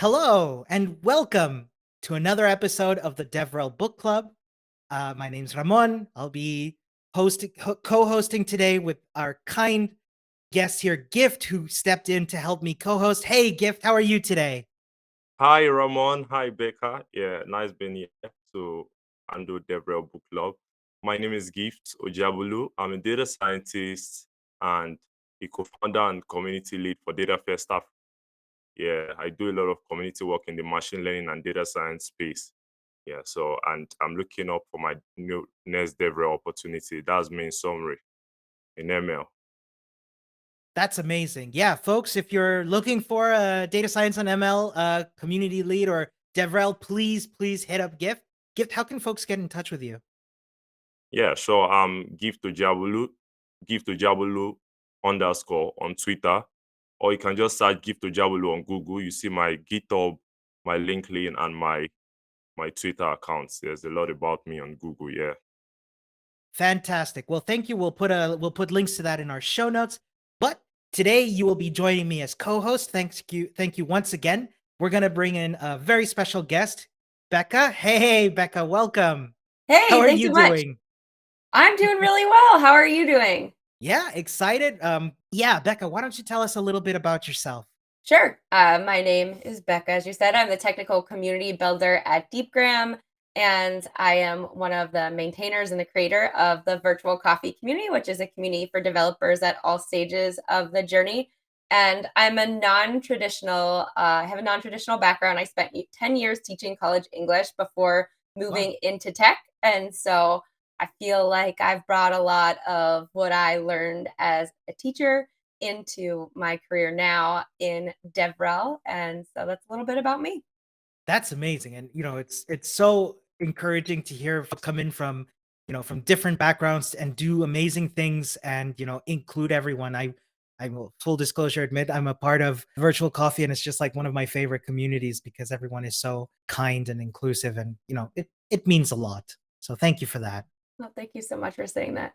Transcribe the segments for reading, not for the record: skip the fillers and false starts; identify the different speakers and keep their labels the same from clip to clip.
Speaker 1: Hello and welcome to another episode of the DevRel Book Club. My name's Ramon. I'll be co-hosting today with our kind guest here, Gift, who stepped in to help me co-host. Hey, Gift, how are you today?
Speaker 2: Hi, Ramon. Hi, Bekah. Yeah, nice being here to handle DevRel Book Club. My name is Gift Ojabulu. I'm a data scientist and a co-founder and community lead for Data First Staff. Yeah, I do a lot of community work in the machine learning and data science space. Yeah, so and I'm looking up for my new next DevRel opportunity. That's me in summary in ML.
Speaker 1: That's amazing. Yeah, folks, if you're looking for a data science and ML community lead or DevRel, please hit up Gift. Gift, how can folks get in touch with you?
Speaker 2: Yeah, sure. Give to Jabulu underscore on Twitter, or you can just search Give to Jabulu on Google. You see my GitHub, my LinkedIn, and my Twitter accounts. There's a lot about me on Google. Yeah.
Speaker 1: Fantastic. Well, thank you. We'll put links to that in our show notes. But today you will be joining me as co-host. Thank you once again. We're gonna bring in a very special guest, Bekah. Hey, Bekah, welcome. How
Speaker 3: Hey,
Speaker 1: are
Speaker 3: thanks
Speaker 1: you
Speaker 3: so much.
Speaker 1: doing?
Speaker 3: I'm doing really well. How are you doing?
Speaker 1: Yeah, excited. Yeah, Bekah, why don't you tell us a little bit about yourself?
Speaker 3: Sure. My name is Bekah. As you said, I'm the technical community builder at DeepGram, and I am one of the maintainers and the creator of the Virtual Coffee Community, which is a community for developers at all stages of the journey. And I'm a non-traditional, I have a non-traditional background. I spent 10 years teaching college English before
Speaker 1: Wow.
Speaker 3: moving into tech. And so I feel like I've brought a lot of what I learned as a teacher into my career now in DevRel. And so that's a little bit about me.
Speaker 1: That's amazing. And it's so encouraging to hear come in from, from different backgrounds and do amazing things and, include everyone. I will full disclosure admit I'm a part of Virtual Coffee and it's just like one of my favorite communities because everyone is so kind and inclusive and, it means a lot. So thank you for that.
Speaker 3: Well, thank you so much for saying that.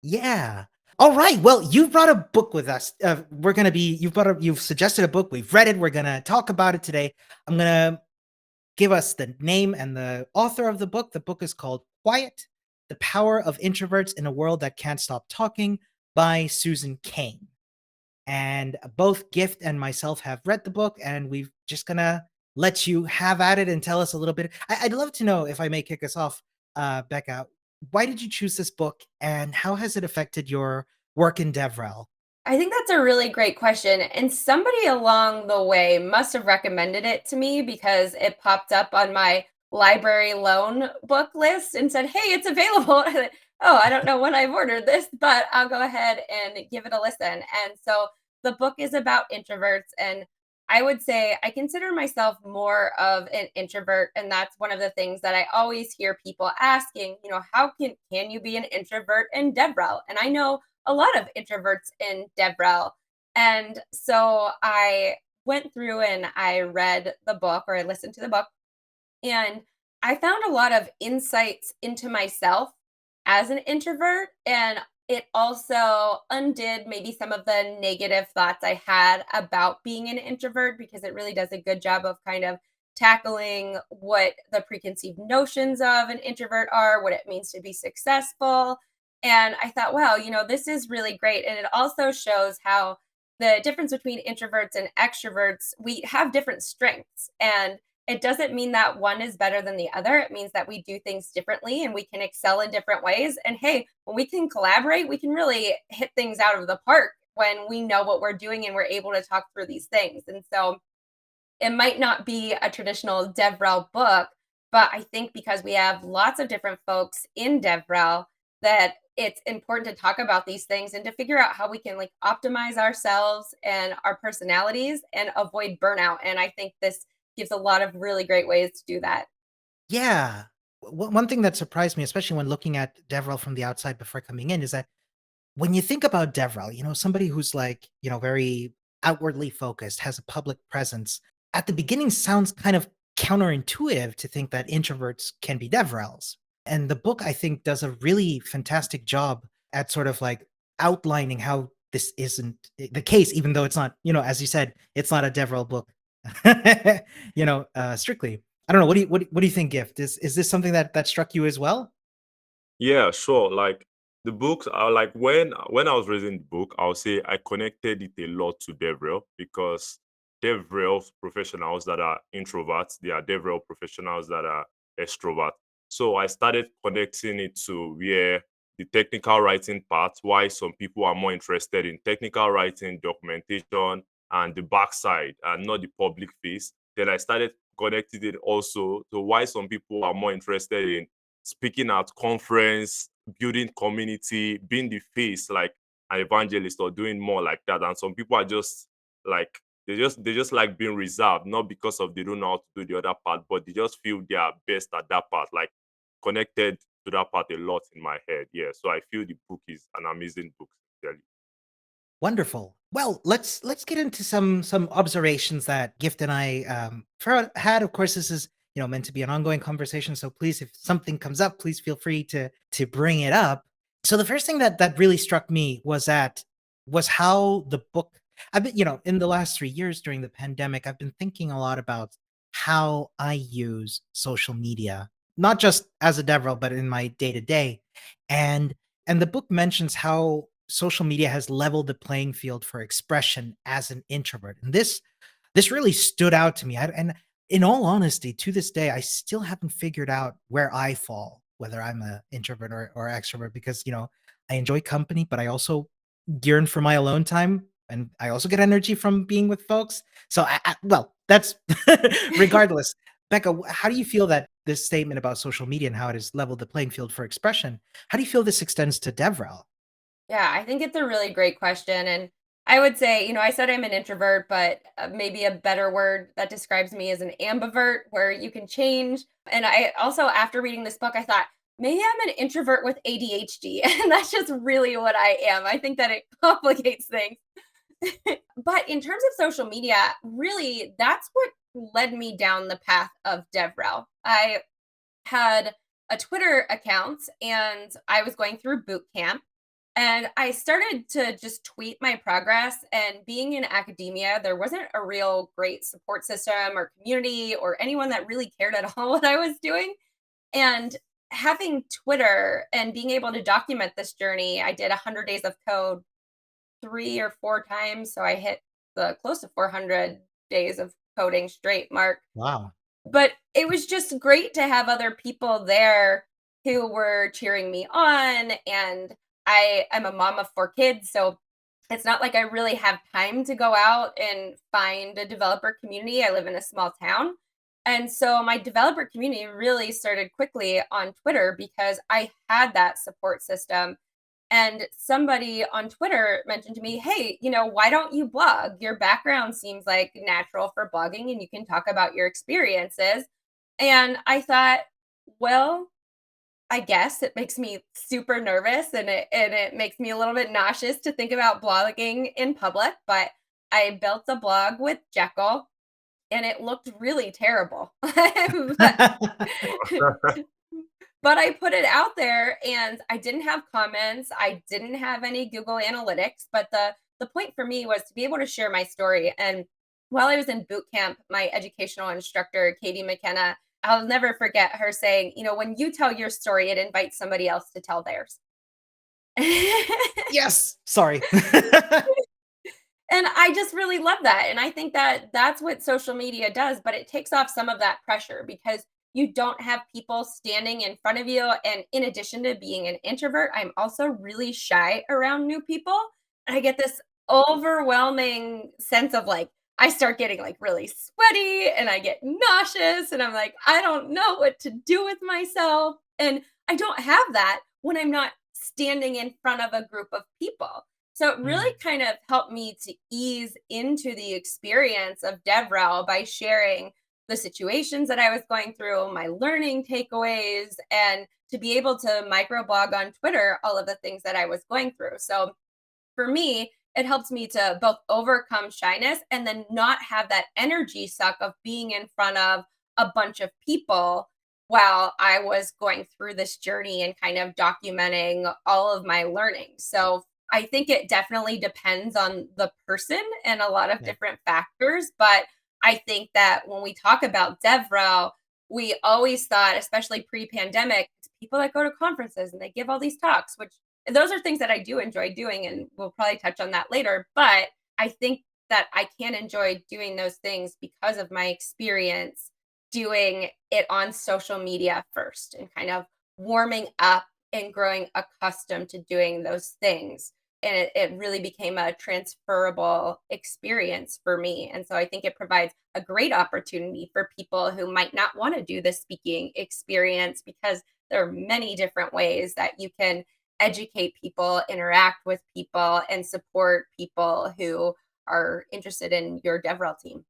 Speaker 1: Yeah. All right. Well, you brought a book with us. You've suggested a book. We've read it. We're going to talk about it today. I'm going to give us the name and the author of the book. The book is called Quiet: The Power of Introverts in a World That Can't Stop Talking by Susan Cain. And both Gift and myself have read the book, and we're just gonna let you have at it and tell us a little bit. I'd love to know, if I may kick us off, Bekah, why did you choose this book and how has it affected your work in DevRel?
Speaker 3: I think that's a really great question. And somebody along the way must have recommended it to me because it popped up on my library loan book list and said, hey, it's available. I thought, oh, I don't know when I've ordered this, but I'll go ahead and give it a listen. And so the book is about introverts. And I would say I consider myself more of an introvert. And that's one of the things that I always hear people asking, how can you be an introvert in DevRel? And I know a lot of introverts in DevRel. And so I went through and I read the book or I listened to the book, and I found a lot of insights into myself as an introvert. And it also undid maybe some of the negative thoughts I had about being an introvert because it really does a good job of kind of tackling what the preconceived notions of an introvert are, what it means to be successful. And I thought, wow, this is really great. And it also shows how the difference between introverts and extroverts, we have different strengths. And it doesn't mean that one is better than the other. It means that we do things differently and we can excel in different ways. And hey, when we can collaborate, we can really hit things out of the park when we know what we're doing and we're able to talk through these things. And so it might not be a traditional DevRel book, but I think because we have lots of different folks in DevRel, that it's important to talk about these things and to figure out how we can like optimize ourselves and our personalities and avoid burnout. And I think this gives a lot of really great ways to do that.
Speaker 1: Yeah. One thing that surprised me, especially when looking at DevRel from the outside before coming in, is that when you think about DevRel, somebody who's like, very outwardly focused, has a public presence, at the beginning sounds kind of counterintuitive to think that introverts can be DevRels. And the book, I think, does a really fantastic job at sort of like outlining how this isn't the case, even though it's not, as you said, it's not a DevRel book Strictly. I don't know. What do you think, Gift? Is this something that struck you as well?
Speaker 2: Yeah, sure. Like the books are like when I was reading the book, I'll say I connected it a lot to DevRel because DevRel professionals that are introverts, they are DevRel professionals that are extroverts. So I started connecting it to where the technical writing part, why some people are more interested in technical writing, documentation, and the backside, and not the public face. Then I started connecting it also to why some people are more interested in speaking at conference, building community, being the face like an evangelist or doing more like that. And some people are just like they just like being reserved, not because of they don't know how to do the other part, but they just feel they are best at that part, like connected to that part a lot in my head. Yeah. So I feel the book is an amazing book, sincerely.
Speaker 1: Wonderful. Well, let's get into some observations that Gift and I had. Of course, this is meant to be an ongoing conversation. So please, if something comes up, please feel free to bring it up. So the first thing that really struck me was how the book. I've been in the last 3 years during the pandemic, I've been thinking a lot about how I use social media, not just as a DevRel, but in my day to day, and and the book mentions how social media has leveled the playing field for expression as an introvert. And this really stood out to me. And in all honesty, to this day, I still haven't figured out where I fall, whether I'm an introvert or extrovert, because I enjoy company, but I also yearn for my alone time. And I also get energy from being with folks. So, well, that's regardless. Becca, how do you feel that this statement about social media and how it has leveled the playing field for expression, how do you feel this extends to DevRel?
Speaker 3: Yeah, I think it's a really great question. And I would say, I said I'm an introvert, but maybe a better word that describes me is an ambivert, where you can change. And I also, after reading this book, I thought, maybe I'm an introvert with ADHD. And that's just really what I am. I think that it complicates things. But in terms of social media, really, that's what led me down the path of DevRel. I had a Twitter account and I was going through boot camp. And I started to just tweet my progress. And being in academia, there wasn't a real great support system or community or anyone that really cared at all what I was doing. And having Twitter and being able to document this journey, I did 100 days of code 3 or 4 times. So I hit the close to 400 days of coding straight mark.
Speaker 1: Wow.
Speaker 3: But it was just great to have other people there who were cheering me on. And I'm a mom of 4 kids, so it's not like I really have time to go out and find a developer community. I live in a small town. And so my developer community really started quickly on Twitter because I had that support system. And somebody on Twitter mentioned to me, hey, why don't you blog? Your background seems like natural for blogging and you can talk about your experiences. And I thought, well, I guess it makes me super nervous and it makes me a little bit nauseous to think about blogging in public. But I built a blog with Jekyll and it looked really terrible. but, but I put it out there and I didn't have comments. I didn't have any Google Analytics, but the point for me was to be able to share my story. And while I was in boot camp, my educational instructor, Katie McKenna, I'll never forget her saying, when you tell your story, it invites somebody else to tell theirs.
Speaker 1: Yes. Sorry.
Speaker 3: And I just really love that. And I think that that's what social media does, but it takes off some of that pressure because you don't have people standing in front of you. And in addition to being an introvert, I'm also really shy around new people. And I get this overwhelming sense of like, I start getting like really sweaty and I get nauseous and I'm like, I don't know what to do with myself. And I don't have that when I'm not standing in front of a group of people. So it really
Speaker 1: Mm.
Speaker 3: kind of helped me to ease into the experience of DevRel by sharing the situations that I was going through, my learning takeaways, and to be able to microblog on Twitter all of the things that I was going through. So for me, it helps me to both overcome shyness and then not have that energy suck of being in front of a bunch of people while I was going through this journey and kind of documenting all of my learning. So I think it definitely depends on the person and a lot of
Speaker 1: Yeah.
Speaker 3: different factors, but I think that when we talk about DevRel, we always thought, especially pre-pandemic, it's people that go to conferences and they give all these talks, which those are things that I do enjoy doing, and we'll probably touch on that later. But I think that I can enjoy doing those things because of my experience doing it on social media first and kind of warming up and growing accustomed to doing those things. And it really became a transferable experience for me. And so I think it provides a great opportunity for people who might not want to do the speaking experience, because there are many different ways that you can educate people, interact with people, and support people who are interested in your DevRel team.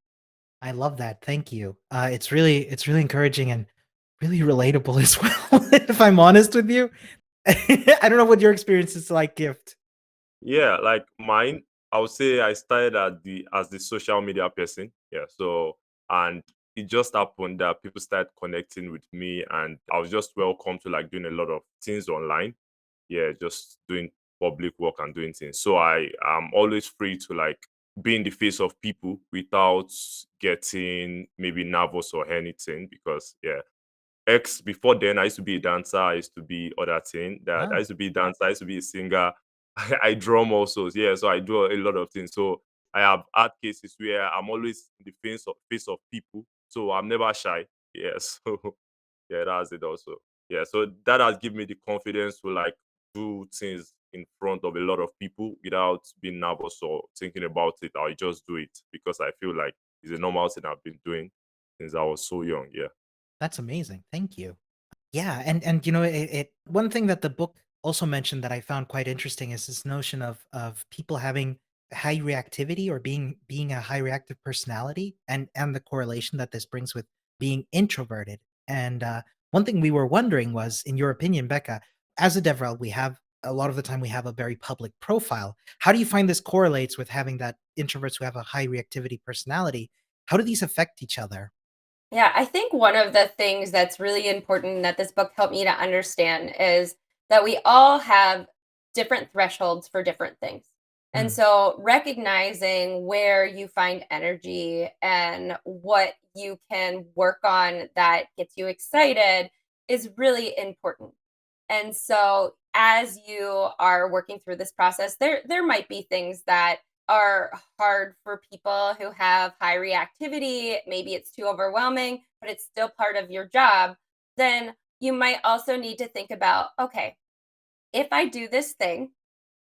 Speaker 1: I love that. Thank you. It's really encouraging and really relatable as well, if I'm honest with you. I don't know what your experience is like, Gift.
Speaker 2: Yeah, like mine, I would say I started at the as the social media person. Yeah, so and it just happened that people started connecting with me, and I was just welcome to like doing a lot of things online. Yeah, just doing public work and doing things. So I am always free to like be in the face of people without getting maybe nervous or anything, because yeah, X before then I used to be a dancer, I used to be other thing that I
Speaker 1: Wow,
Speaker 2: used to be a dancer, I used to be a singer, I drum also. Yeah, so I do a lot of things. So I have had cases where I'm always in the face of people. So I'm never shy. Yeah. So yeah, that's it also. Yeah. So that has given me the confidence to like do things in front of a lot of people without being nervous or thinking about it. I just do it because I feel like it's a normal thing I've been doing since I was so young. Yeah.
Speaker 1: that's amazing. Thank you. Yeah, and it one thing that the book also mentioned that I found quite interesting is this notion of people having high reactivity or being a high reactive personality, and the correlation that this brings with being introverted. And one thing we were wondering was, in your opinion, Becca, as a DevRel, we have a lot of the time we have a very public profile. How do you find this correlates with having that introverts who have a high reactivity personality? How do these affect each other?
Speaker 3: Yeah, I think one of the things that's really important that this book helped me to understand is that we all have different thresholds for different things. And
Speaker 1: Mm,
Speaker 3: so recognizing where you find energy and what you can work on that gets you excited is really important. And so as you are working through this process, there might be things that are hard for people who have high reactivity. Maybe it's too overwhelming, but it's still part of your job. Then you might also need to think about, okay, if I do this thing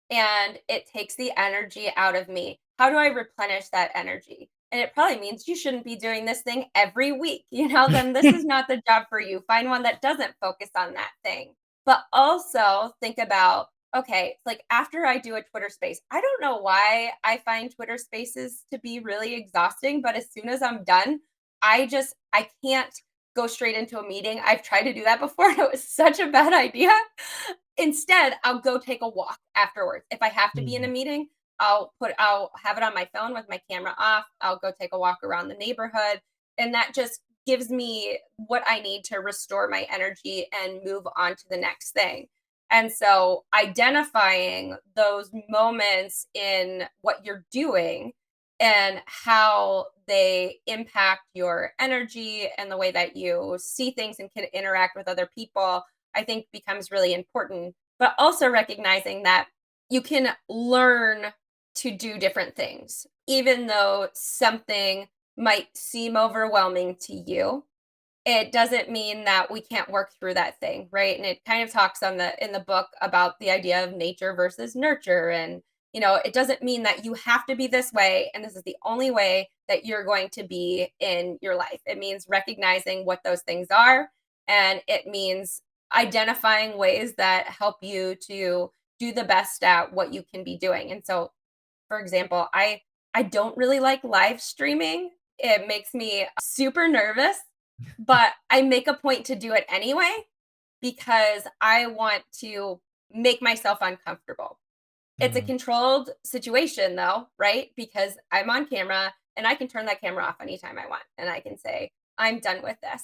Speaker 3: and it takes the energy out of me, how do I replenish that energy? And it probably means you shouldn't be doing this thing every week. Then this is not the job for you. Find one that doesn't focus on that thing. But also think about, okay, like after I do a Twitter space, I don't know why I find Twitter spaces to be really exhausting, but as soon as I'm done, I can't go straight into a meeting. I've tried to do that before and it was such a bad idea. Instead, I'll go take a walk afterwards. If I have to be in a
Speaker 1: mm,
Speaker 3: meeting, I'll have it on my phone with my camera off. I'll go take a walk around the neighborhood, and that just gives me what I need to restore my energy and move on to the next thing. And so identifying those moments in what you're doing and how they impact your energy and the way that you see things and can interact with other people, I think becomes really important. But also recognizing that you can learn to do different things, even though something might seem overwhelming to you. It doesn't mean that we can't work through that thing, right? And it kind of talks on the in the book about the idea of nature versus nurture. And it doesn't mean that you have to be this way and this is the only way that you're going to be in your life. It means recognizing what those things are, and it means identifying ways that help you to do the best at what you can be doing. And so, for example, I don't really like live streaming. It makes me super nervous, but I make a point to do it anyway because I want to make myself uncomfortable. It's a
Speaker 1: mm.
Speaker 3: controlled situation though, right? Because I'm on camera and I can turn that camera off anytime I want and I can say, I'm done with this.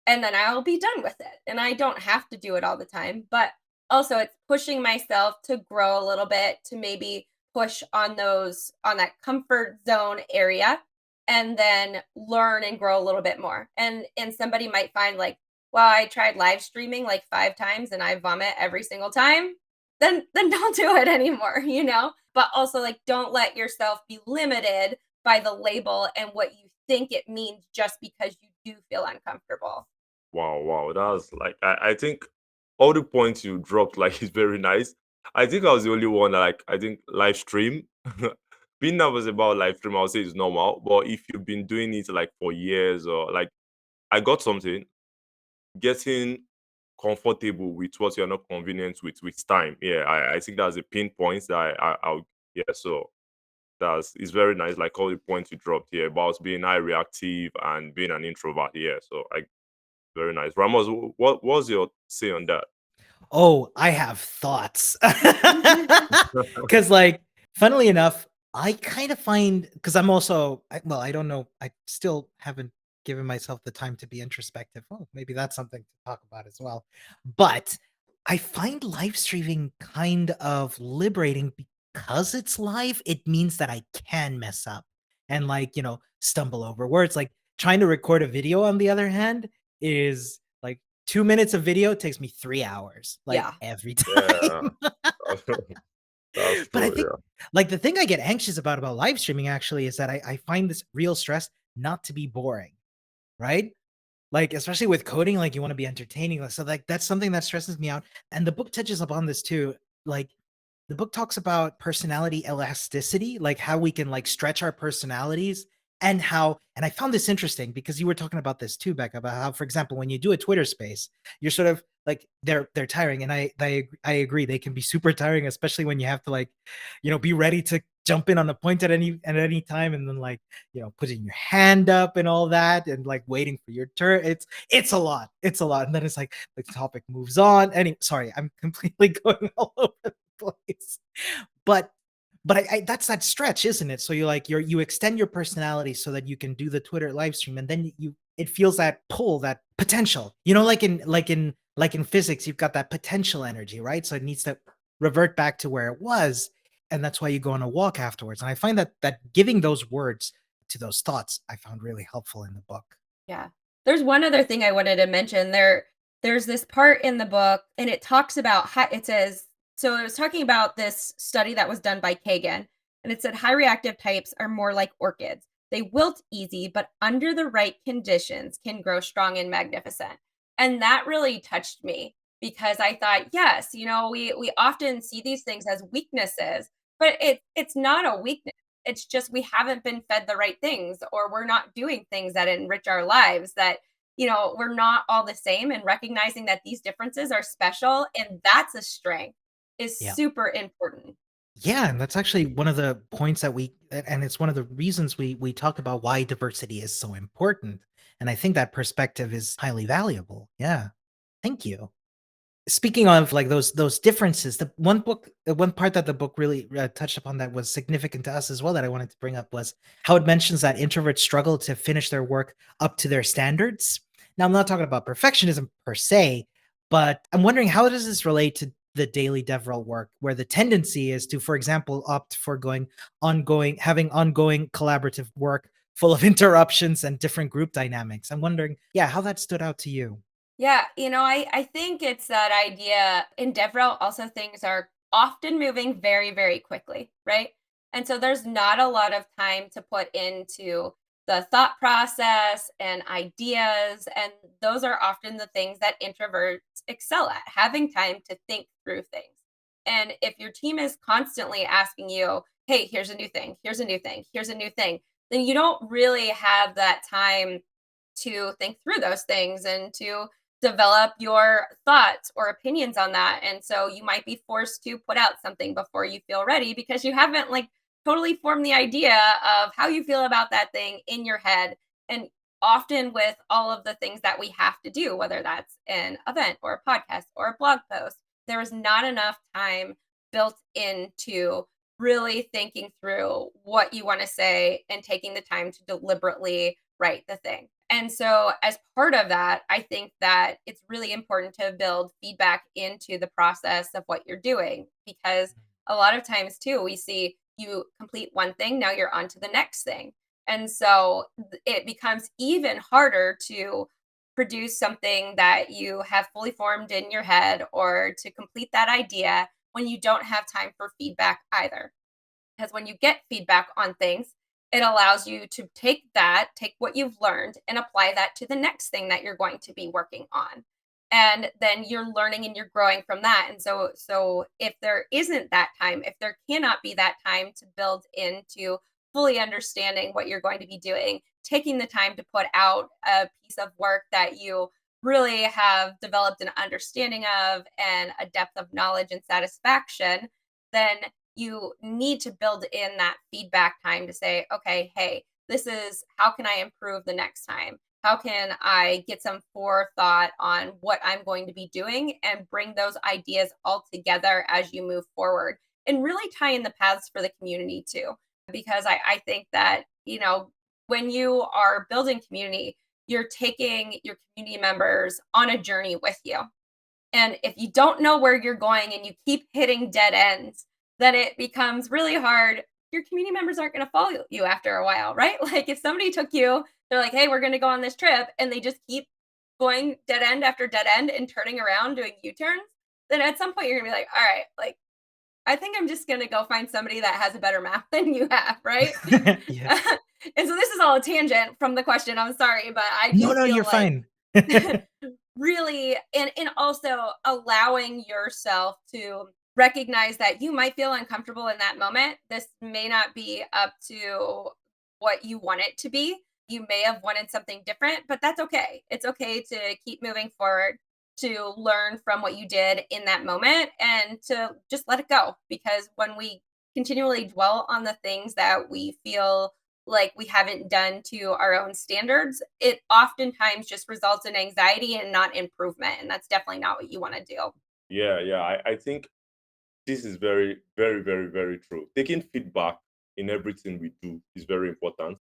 Speaker 3: And then I'll be done with it. And I don't have to do it all the time, but also it's pushing myself to grow a little bit, to maybe push on that comfort zone area and then learn and grow a little bit more. And somebody might find like, well, I tried live streaming like 5 times and I vomit every single time. Then don't do it anymore, But also like don't let yourself be limited by the label and what you think it means just because you do feel uncomfortable.
Speaker 2: Wow. That's like I think all the points you dropped like is very nice. I think I was the only one that like I think live stream. Being nervous about live stream, I would say is normal. But if you've been doing it like for years or like I got something, getting comfortable with what you're not convenient with time. Yeah, I think that's a pinpoint that I'll yeah, so that's it's very nice, like all the points you dropped here about being high reactive and being an introvert. Yeah, so I very nice. Ramos, what was your say on that?
Speaker 1: Oh, I have thoughts. Because, like, funnily enough, I kind of find because I'm also, well, I don't know, I still haven't given myself the time to be introspective. Oh, maybe that's something to talk about as well. But I find live streaming kind of liberating because it's live. It means that I can mess up and, like, stumble over words. Like, trying to record a video, on the other hand, is like 2 minutes of video takes me 3 hours, like
Speaker 3: Yeah.
Speaker 1: every
Speaker 2: Yeah,
Speaker 1: time.
Speaker 2: that's
Speaker 1: But I
Speaker 2: true.
Speaker 1: think,
Speaker 2: Yeah.
Speaker 1: like, the thing I get anxious about live streaming actually is that I find this real stress not to be boring, right? Like, especially with coding, like, you want to be entertaining. So, like, that's something that stresses me out. And the book touches upon this too. Like, the book talks about personality elasticity, like how we can like stretch our personalities and I found this interesting because you were talking about this too, Becca, about how, for example, when you do a Twitter space, you're sort of like they're tiring. And I agree, they can be super tiring, especially when you have to like, be ready to jump in on a point at any time, and then like, putting your hand up and all that, and like waiting for your turn. It's a lot. It's a lot. And then it's like the topic moves on. Sorry, I'm completely going all over the place. But I that's that stretch, isn't it? So you extend your personality so that you can do the Twitter live stream, and then it feels that pull, that potential. Like in physics, you've got that potential energy, right? So it needs to revert back to where it was, and that's why you go on a walk afterwards. And I find that giving those words to those thoughts, I found really helpful in the book.
Speaker 3: Yeah. There's one other thing I wanted to mention. There's this part in the book and it talks about how it says, so it was talking about this study that was done by Kagan, and it said high reactive types are more like orchids. They wilt easy, but under the right conditions can grow strong and magnificent. And that really touched me because I thought, yes, we often see these things as weaknesses, but it's not a weakness. It's just we haven't been fed the right things, or we're not doing things that enrich our lives, that, we're not all the same, and recognizing that these differences are special and that's a strength is
Speaker 1: Yeah.
Speaker 3: super important.
Speaker 1: Yeah, and that's actually one of the points and it's one of the reasons we talk about why diversity is so important. And I think that perspective is highly valuable. Yeah. Thank you. Speaking of like those differences, the one part that the book really touched upon that was significant to us as well that I wanted to bring up was how it mentions that introverts struggle to finish their work up to their standards. Now, I'm not talking about perfectionism per se, but I'm wondering, how does this relate to the daily DevRel work, where the tendency is to, for example, opt for having ongoing collaborative work full of interruptions and different group dynamics. I'm wondering, yeah, how that stood out to you.
Speaker 3: Yeah, I think it's that idea in DevRel. Also, things are often moving very, very quickly, right? And so there's not a lot of time to put into the thought process and ideas. And those are often the things that introverts excel at, having time to think through things. And if your team is constantly asking you, hey, here's a new thing, here's a new thing, here's a new thing, then you don't really have that time to think through those things and to develop your thoughts or opinions on that. And so you might be forced to put out something before you feel ready because you haven't like totally formed the idea of how you feel about that thing in your head. And often with all of the things that we have to do, whether that's an event or a podcast or a blog post, there is not enough time built into really thinking through what you want to say and taking the time to deliberately write the thing. And so, as part of that, I think that it's really important to build feedback into the process of what you're doing, because a lot of times, too, we see you complete one thing, now you're on to the next thing. And so it becomes even harder to produce something that you have fully formed in your head or to complete that idea when you don't have time for feedback either. Because when you get feedback on things, it allows you to take what you've learned and apply that to the next thing that you're going to be working on. And then you're learning and you're growing from that. And so if there isn't that time, if there cannot be that time to build into fully understanding what you're going to be doing, taking the time to put out a piece of work that you really have developed an understanding of and a depth of knowledge and satisfaction, then you need to build in that feedback time to say, okay, hey, this is how can I improve the next time? How can I get some forethought on what I'm going to be doing and bring those ideas all together as you move forward and really tie in the paths for the community too? Because I think that, when you are building community, you're taking your community members on a journey with you. And if you don't know where you're going and you keep hitting dead ends, then it becomes really hard. Your community members aren't going to follow you after a while, right? Like if somebody took you, they're like, hey, we're going to go on this trip, and they just keep going dead end after dead end and turning around doing U turns, then at some point you're going to be like, all right, like, I think I'm just going to go find somebody that has a better map than you have, right?
Speaker 1: Yeah.
Speaker 3: And so this is all a tangent from the question. I'm sorry, but I
Speaker 1: No,
Speaker 3: do
Speaker 1: no,
Speaker 3: feel
Speaker 1: you're
Speaker 3: like
Speaker 1: fine.
Speaker 3: really and also allowing yourself to recognize that you might feel uncomfortable in that moment. This may not be up to what you want it to be. You may have wanted something different, but that's okay. It's okay to keep moving forward, to learn from what you did in that moment and to just let it go, because when we continually dwell on the things that we feel like we haven't done to our own standards, it oftentimes just results in anxiety and not improvement. And that's definitely not what you want to do.
Speaker 2: Yeah. I think this is very, very, very, very true. Taking feedback in everything we do is very important.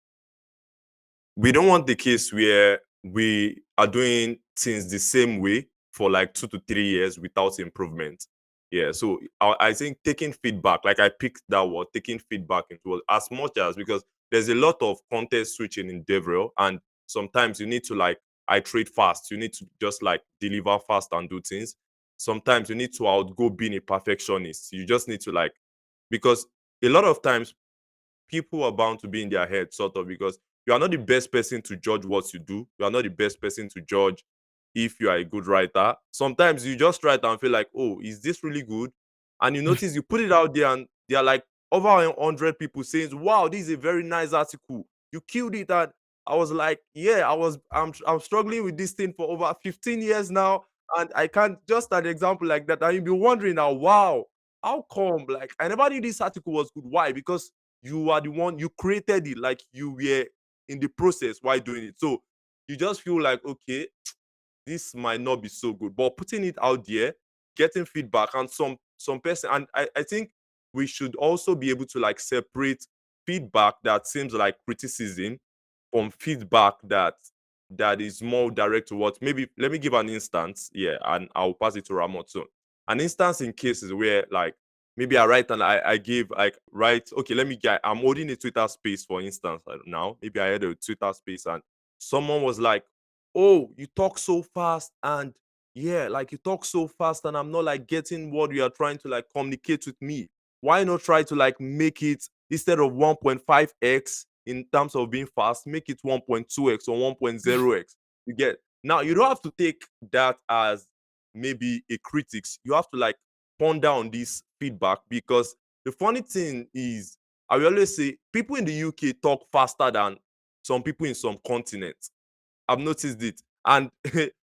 Speaker 2: We don't want the case where we are doing things the same way for like 2 to 3 years without improvement. Yeah, so I think taking feedback, like I picked that word, taking feedback into it as much as, because there's a lot of context switching in DevRel, and sometimes you need to like iterate fast. You need to just like deliver fast and do things. Sometimes you need to outgo being a perfectionist. You just need to like, because a lot of times people are bound to be in their head, sort of, because you are not the best person to judge what you do. You are not the best person to judge if you are a good writer. Sometimes you just write and feel like, oh, is this really good? And you notice you put it out there and there are like over 100 people saying, wow, this is a very nice article. You killed it. And I was like, yeah, I'm struggling with this thing for over 15 years now. And I can't just an example like that. And you'll be wondering now, wow, how come? Like, I never knew this article was good. Why? Because you are the one, you created it, like you were in the process while doing it. So you just feel like, okay, this might not be so good, but putting it out there, getting feedback, and some person, and I think we should also be able to like separate feedback that seems like criticism from feedback that is more direct to what, maybe let me give an instance, yeah, and I'll pass it to Ramon soon. An instance in cases where like maybe I write and I give like write, okay, let me get, I'm holding a Twitter space, for instance, now. Maybe I had a Twitter space and someone was like, oh, you talk so fast, and yeah, like you talk so fast and I'm not like getting what you are trying to like communicate with me. Why not try to like make it, instead of 1.5x in terms of being fast, make it 1.2x or 1.0x? You get, now you don't have to take that as maybe a critics. You have to like ponder on this feedback, because the funny thing is, I will always say people in the UK talk faster than some people in some continents. I've noticed it. And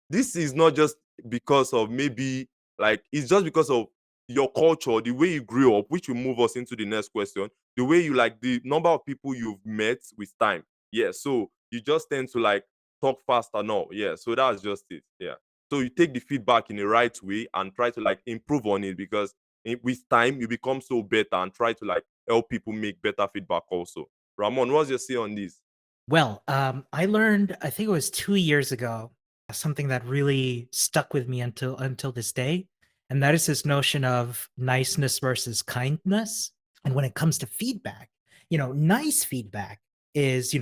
Speaker 2: this is not just because of maybe like, it's just because of your culture, the way you grew up, which will move us into the next question, the way you like the number of people you've met with time. Yeah. So you just tend to like talk fast and all. Yeah. So that's just it. Yeah. So you take the feedback in the right way and try to like improve on it, because with time you become so better, and try to like help people make better feedback also. Ramon, what's your say on this?
Speaker 1: Well, I learned, I think it was 2 years ago, something that really stuck with me until this day, and that is this notion of niceness versus kindness. And when it comes to feedback, nice feedback is,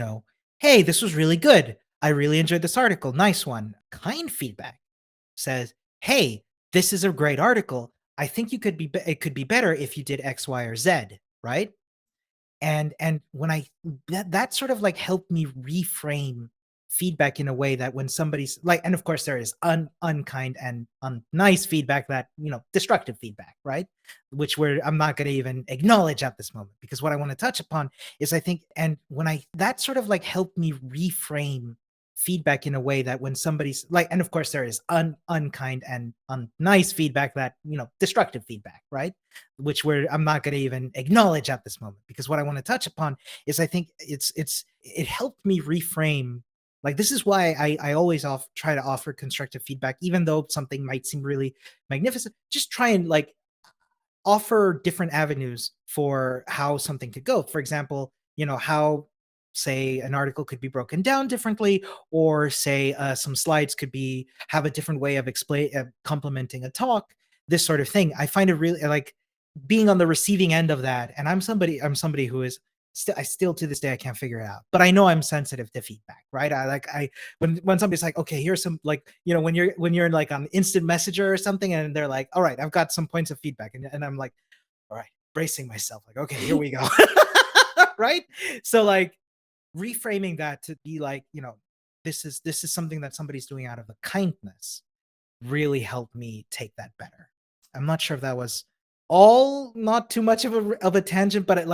Speaker 1: hey, this was really good. I really enjoyed this article. Nice one. Kind feedback says, hey, this is a great article. I think it could be better if you did X, Y, or Z, right? And when that sort of like helped me reframe feedback in a way that when somebody's like, and of course there is unkind and nice feedback, that destructive feedback, right? Which I'm not going to even acknowledge at this moment, because what I want to touch upon is, I think, and when I that sort of like helped me reframe feedback in a way that when somebody's like, and of course there is unkind and nice feedback, that destructive feedback, right? Which I'm not going to even acknowledge at this moment, because what I want to touch upon is, I think it helped me reframe. Like, this is why I always try to offer constructive feedback, even though something might seem really magnificent. Just try and like offer different avenues for how something could go. For example, how, say, an article could be broken down differently, or say some slides could have a different way of complementing a talk, this sort of thing. I find it really like being on the receiving end of that. And I'm somebody who is I still to this day I can't figure it out, but I know I'm sensitive to feedback, right? When somebody's like, okay, here's some, like, when you're like on instant messenger or something, and they're like, all right, I've got some points of feedback, and I'm like, all right, bracing myself, like, okay, here we go. Right? So like reframing that to be like, this is something that somebody's doing out of a kindness, really helped me take that better. I'm not sure if that was all not too much of a tangent, but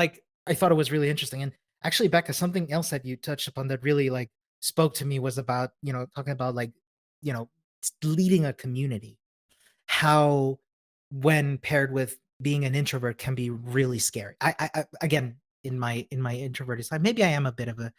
Speaker 1: I thought it was really interesting. And actually, Becca, something else that you touched upon that really like spoke to me was about, talking about like, you know, leading a community, how when paired with being an introvert can be really scary. I again, in my introverted side, maybe I am a bit of a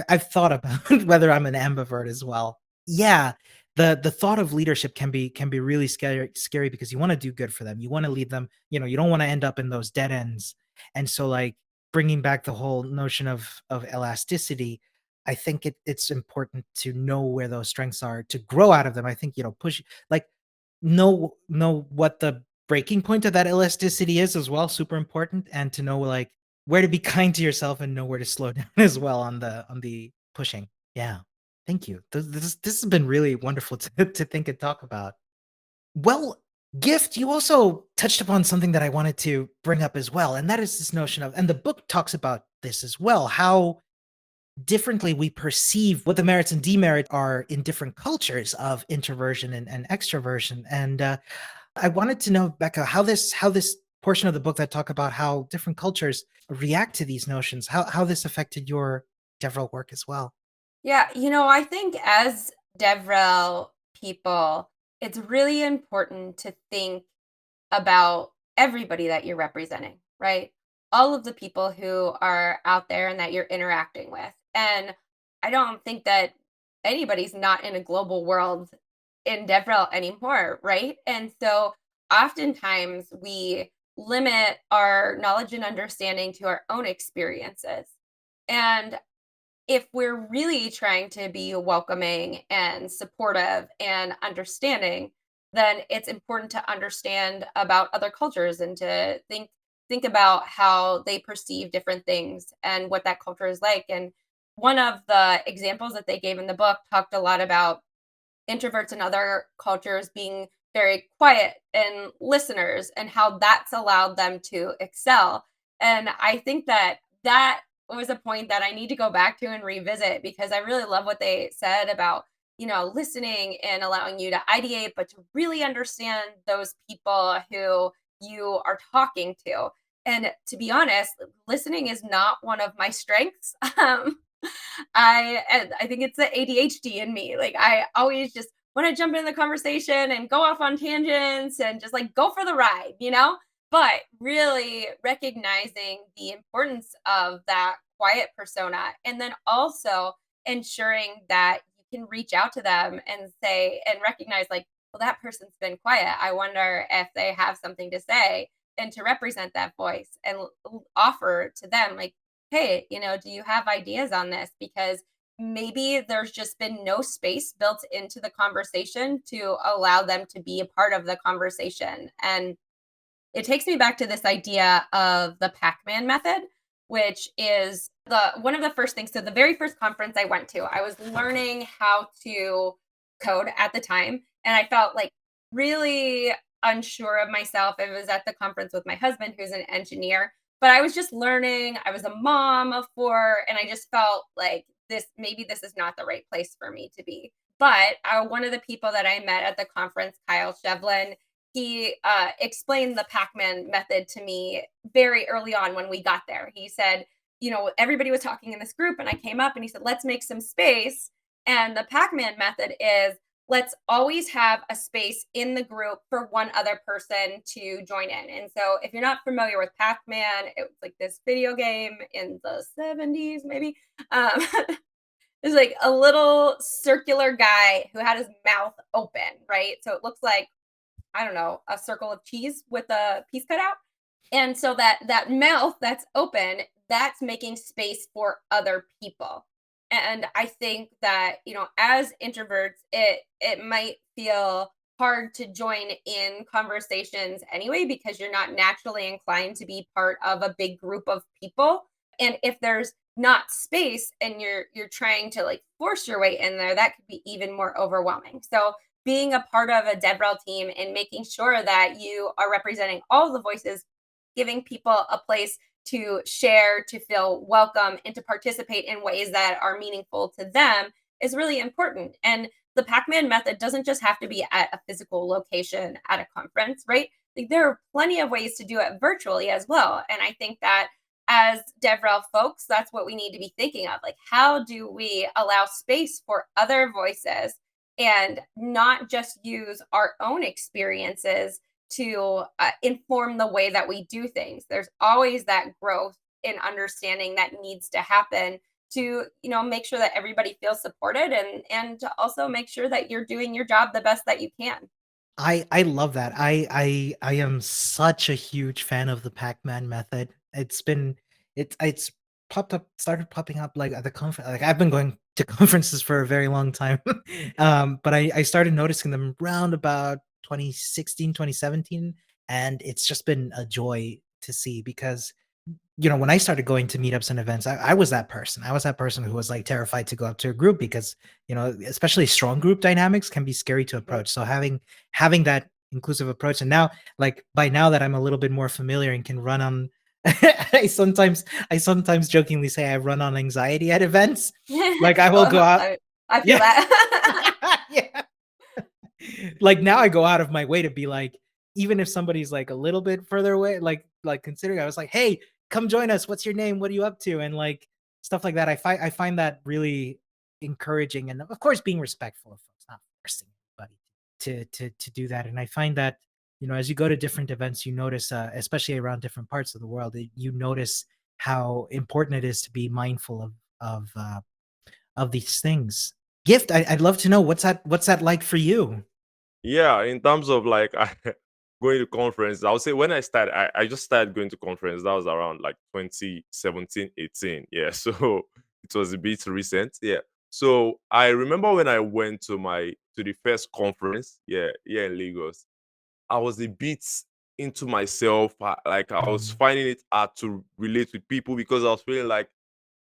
Speaker 1: I've thought about whether I'm an ambivert as well. Yeah, the thought of leadership can be really scary, because you want to do good for them. You want to lead them. You don't want to end up in those dead ends. And so, like, bringing back the whole notion of elasticity, I think it's important to know where those strengths are, to grow out of them. I think, push, like, know what the breaking point of that elasticity is as well, super important. And to know, like, where to be kind to yourself, and know where to slow down as well on the pushing. Yeah. Thank you. This has been really wonderful to think and talk about. Well, Gift, you also touched upon something that I wanted to bring up as well, and that is this notion of, and the book talks about this as well, how differently we perceive what the merits and demerits are in different cultures of introversion and extroversion. And I wanted to know, Becca, how this portion of the book that talk about how different cultures react to these notions, how this affected your DevRel work as well.
Speaker 3: Yeah, I think as DevRel people, it's really important to think about everybody that you're representing, right? All of the people who are out there and that you're interacting with. And I don't think that anybody's not in a global world in DevRel anymore, right? And so oftentimes we limit our knowledge and understanding to our own experiences. And if we're really trying to be welcoming and supportive and understanding, then it's important to understand about other cultures and to think about how they perceive different things and what that culture is like. And one of the examples that they gave in the book talked a lot about introverts in other cultures being very quiet and listeners, and how that's allowed them to excel. And I think that was a point that I need to go back to and revisit, because I really love what they said about, listening and allowing you to ideate, but to really understand those people who you are talking to. And to be honest, listening is not one of my strengths. I think it's the ADHD in me. Like, I always just want to jump in the conversation and go off on tangents and just like go for the ride. But really recognizing the importance of that quiet persona, and then also ensuring that you can reach out to them and say and recognize, like, well, that person's been quiet. I wonder if they have something to say, and to represent that voice and offer to them, like, hey, do you have ideas on this? Because maybe there's just been no space built into the conversation to allow them to be a part of the conversation. And it takes me back to this idea of the Pac-Man method, which is The one of the first things, so the very first conference I went to, I was learning how to code at the time, and I felt like really unsure of myself. It was at the conference with my husband, who's an engineer, but I was just learning. I was a mom of four, and I just felt like maybe this is not the right place for me to be. But one of the people that I met at the conference, Kyle Shevlin, he explained the Pac-Man method to me very early on when we got there. He said, everybody was talking in this group, and I came up and he said, let's make some space. And the Pac-Man method is, let's always have a space in the group for one other person to join in. And so if you're not familiar with Pac-Man, it was like this video game in the 70s, maybe. It's like a little circular guy who had his mouth open, right? So it looks like, I don't know, a circle of cheese with a piece cut out. And so that mouth that's open, that's making space for other people. And I think that, as introverts, it might feel hard to join in conversations anyway, because you're not naturally inclined to be part of a big group of people. And if there's not space and you're trying to like force your way in there, that could be even more overwhelming. So being a part of a DevRel team and making sure that you are representing all the voices, giving people a place to share, to feel welcome, and to participate in ways that are meaningful to them is really important. And the Pac-Man method doesn't just have to be at a physical location at a conference, right? Like, there are plenty of ways to do it virtually as well. And I think that as DevRel folks, that's what we need to be thinking of. Like, how do we allow space for other voices and not just use our own experiences to inform the way that we do things? There's always that growth in understanding that needs to happen to make sure that everybody feels supported, and to also make sure that you're doing your job the best that you can.
Speaker 1: I love that. I am such a huge fan of the Pac-Man method. It's started popping up like at the conference. Like, I've been going to conferences for a very long time. But I started noticing them around about 2016, 2017, and it's just been a joy to see because when I started going to meetups and events, I was that person. I was that person who was like terrified to go up to a group because, especially strong group dynamics can be scary to approach. So having that inclusive approach, and now, like, by now that I'm a little bit more familiar and can run on, I sometimes jokingly say I run on anxiety at events. Like, I will
Speaker 3: Oh,
Speaker 1: go out.
Speaker 3: I feel
Speaker 1: Yeah.
Speaker 3: that.
Speaker 1: Yeah. Like, now I go out of my way to be like, even if somebody's like a little bit further away, like considering, I was like, hey, come join us. What's your name? What are you up to? And like stuff like that. I find that really encouraging, and of course being respectful of folks, not forcing anybody to do that. And I find that, as you go to different events, you notice, especially around different parts of the world, you notice how important it is to be mindful of these things. Gift, I'd love to know, what's that like for you?
Speaker 2: Yeah, in terms of like going to conference, I would say when I just started going to conference. That was around like 2017, 18. Yeah, so it was a bit recent. Yeah, so I remember when I went to the first conference. Yeah, here in Lagos, I was a bit into myself. Like, I was
Speaker 1: Mm.
Speaker 2: finding it hard to relate with people because I was feeling like,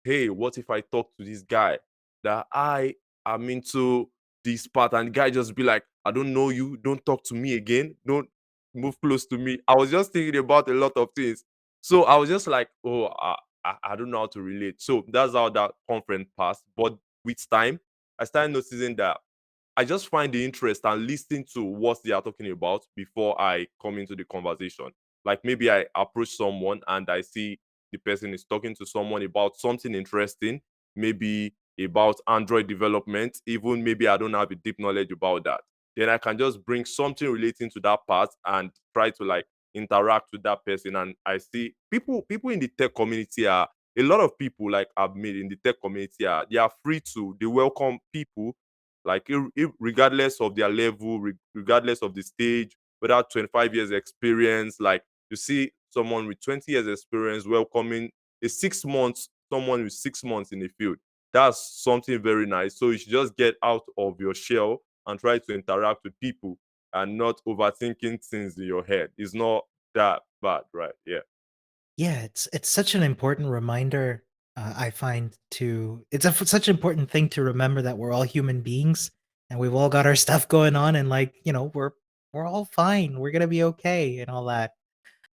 Speaker 2: hey, what if I talk to this guy that I am into this part, and the guy just be like, I don't know you, don't talk to me again, don't move close to me. I was just thinking about a lot of things. So I was just like, oh, I don't know how to relate. So that's how that conference passed. But with time, I started noticing that I just find the interest and listen to what they are talking about before I come into the conversation. Like, maybe I approach someone and I see the person is talking to someone about something interesting, maybe about Android development, even maybe I don't have a deep knowledge about that. Then I can just bring something relating to that part and try to like interact with that person. And I see people in the tech community are a lot of people like I've made in the tech community are they are free to they welcome people like regardless of their level, regardless of the stage, without 25 years experience. Like, you see someone with 20 years experience welcoming a 6 months, someone with 6 months in the field. That's something very nice. So you should just get out of your shell and try to interact with people and not overthinking things in your head. It's not that bad, right? Yeah.
Speaker 1: Yeah, it's such an important reminder I find it's such an important thing to remember that we're all human beings and we've all got our stuff going on, and like, we're all fine. We're gonna be okay and all that.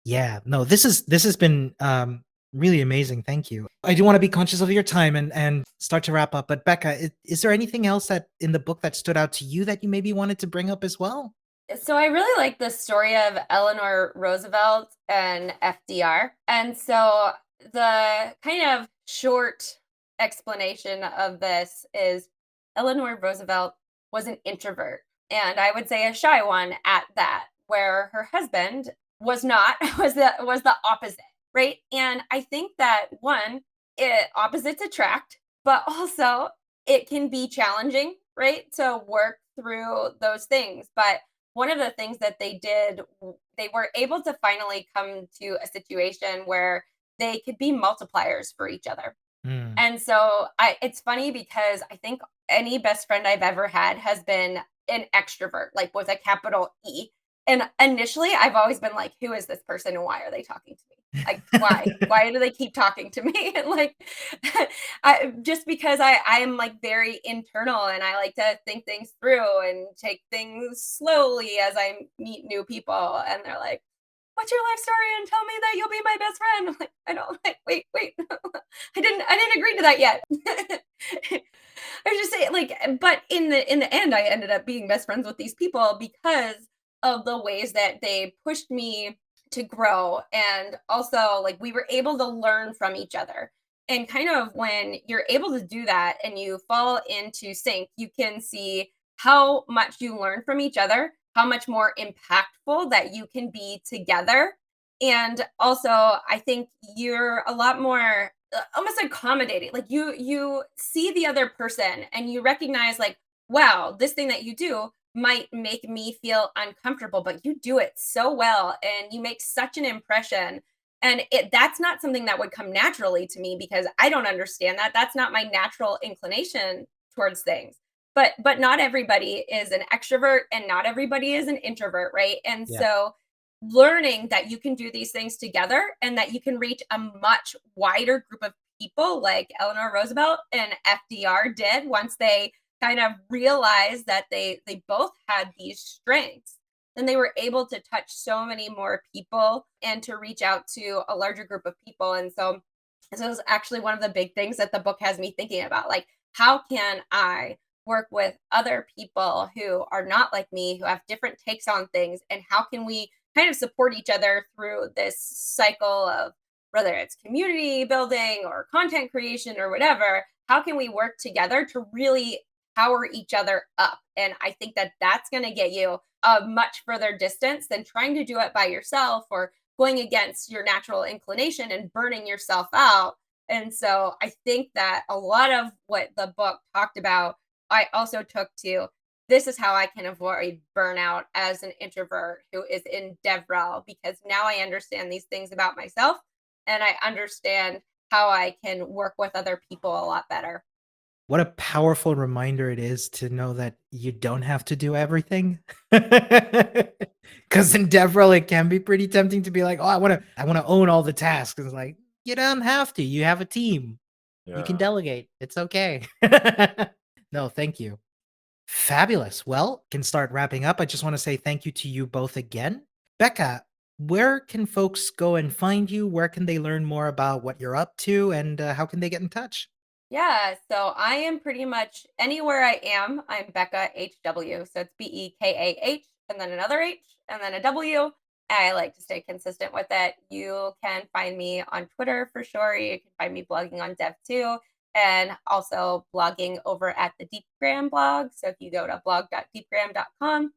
Speaker 1: Yeah, no, this has been really amazing. Thank you. I do want to be conscious of your time and start to wrap up. But Becca, is there anything else that in the book that stood out to you that you maybe wanted to bring up as well?
Speaker 3: So I really like the story of Eleanor Roosevelt and FDR. And so the kind of short explanation of this is Eleanor Roosevelt was an introvert, and I would say a shy one at that, where her husband was not, was the opposite, right? And I think that one, opposites attract, but also it can be challenging, right? To work through those things. But one of the things that they did, they were able to finally come to a situation where they could be multipliers for each other.
Speaker 1: Mm,
Speaker 3: And so it's funny because I think any best friend I've ever had has been an extrovert, like with a capital E. And initially, I've always been like, who is this person and why are they talking to me? Like, why? Why do they keep talking to me? And like, just because I am like very internal and I like to think things through and take things slowly as I meet new people. And they're like, what's your life story and tell me that you'll be my best friend. I'm like, I don't like, wait. I didn't agree to that yet. I was just saying, like, but in the end, I ended up being best friends with these people because of the ways that they pushed me to grow. And also like we were able to learn from each other. And kind of when you're able to do that and you fall into sync, you can see how much you learn from each other, how much more impactful that you can be together. And also, I think you're a lot more almost accommodating. Like you see the other person and you recognize like, wow, this thing that you do might make me feel uncomfortable, but you do it so well and you make such an impression. And that's not something that would come naturally to me because I don't understand that. That's not my natural inclination towards things. But not everybody is an extrovert and not everybody is an introvert, right? And
Speaker 1: yeah.
Speaker 3: so learning that you can do these things together and that you can reach a much wider group of people like Eleanor Roosevelt and FDR did once they kind of realized that they both had these strengths, then they were able to touch so many more people and to reach out to a larger group of people. And so this is actually one of the big things that the book has me thinking about, like how can I work with other people who are not like me, who have different takes on things, and how can we kind of support each other through this cycle of whether it's community building or content creation or whatever, how can we work together to really power each other up? And I think that that's going to get you a much further distance than trying to do it by yourself or going against your natural inclination and burning yourself out. And so I think that a lot of what the book talked about, I also took to this is how I can avoid burnout as an introvert who is in DevRel, because now I understand these things about myself and I understand how I can work with other people a lot better.
Speaker 1: What a powerful reminder it is to know that you don't have to do everything. Because in DevRel, it can be pretty tempting to be like, oh, I want to own all the tasks. It's like, you don't have to. You have a team. You can
Speaker 2: Yeah.
Speaker 1: delegate. It's okay. No, thank you. Fabulous. Well, can start wrapping up. I just want to say thank you to you both again. Becca, where can folks go and find you? Where can they learn more about what you're up to? And how can they get in touch?
Speaker 3: Yeah, so I am pretty much anywhere I am. I'm Becca HW. So it's Bekah and then another H and then a W. I like to stay consistent with it. You can find me on Twitter for sure. You can find me blogging on Dev too, and also blogging over at the Deepgram blog. So if you go to blog.deepgram.com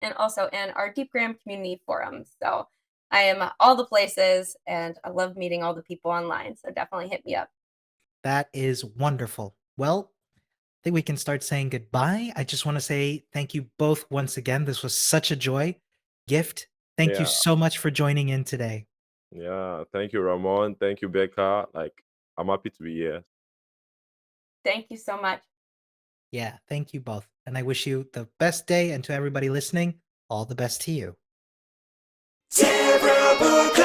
Speaker 3: and also in our Deepgram community forum. So I am all the places and I love meeting all the people online. So definitely hit me up.
Speaker 1: That is wonderful. Well, I think we can start saying goodbye. I just want to say thank you both once again. This was such a joy. Gift, thank you
Speaker 2: Yeah.
Speaker 1: so much for joining in today.
Speaker 2: Yeah. Thank you, Ramon. Thank you, Becca. Like, I'm happy to be here.
Speaker 3: Thank you so much.
Speaker 1: Yeah, thank you both. And I wish you the best day. And to everybody listening, all the best to you.
Speaker 4: DevRel Book Club.